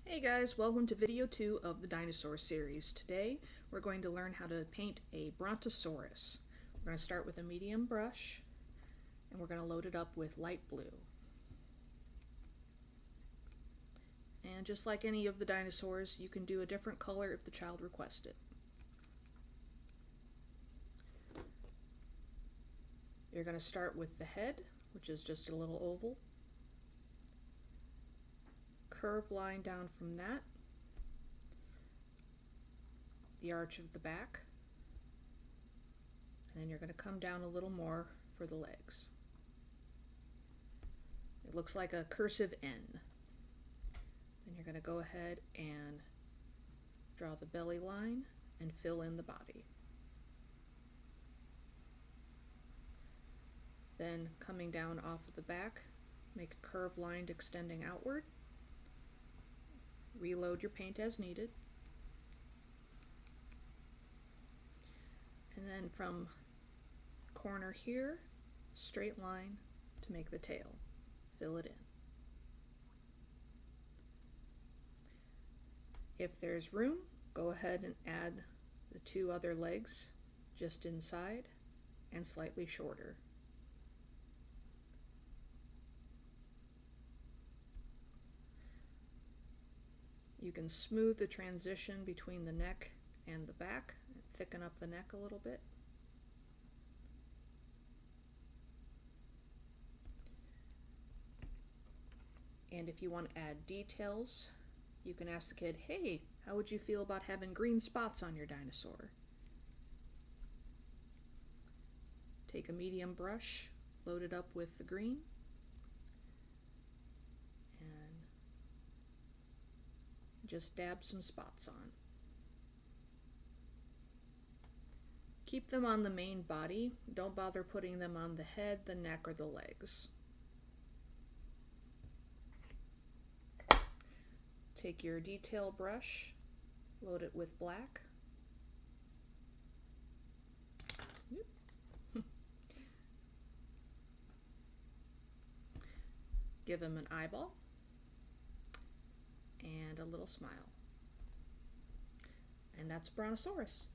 Hey guys, welcome to video 2 of the Dinosaur series. Today we're going to learn how to paint a Brontosaurus. We're going to start with a medium brush and we're going to load it up with light blue. And just like any of the dinosaurs, you can do a different color if the child requests it. You're going to start with the head, which is just a little oval. Curved line down from that, the arch of the back, and then you're going to come down a little more for the legs. It looks like a cursive N. Then you're going to go ahead and draw the belly line and fill in the body. Then coming down off of the back, make a curved line extending outward. Reload your paint as needed. And then from corner here, straight line to make the tail. Fill it in. If there's room, go ahead and add the two other legs just inside and slightly shorter. You can smooth the transition between the neck and the back, thicken up the neck a little bit. And if you want to add details, you can ask the kid, hey, how would you feel about having green spots on your dinosaur? Take a medium brush, load it up with the green, just dab some spots on. Keep them on the main body. Don't bother putting them on the head, the neck, or the legs. Take your detail brush, load it with black. Give him an eyeball and a little smile. And that's Brontosaurus.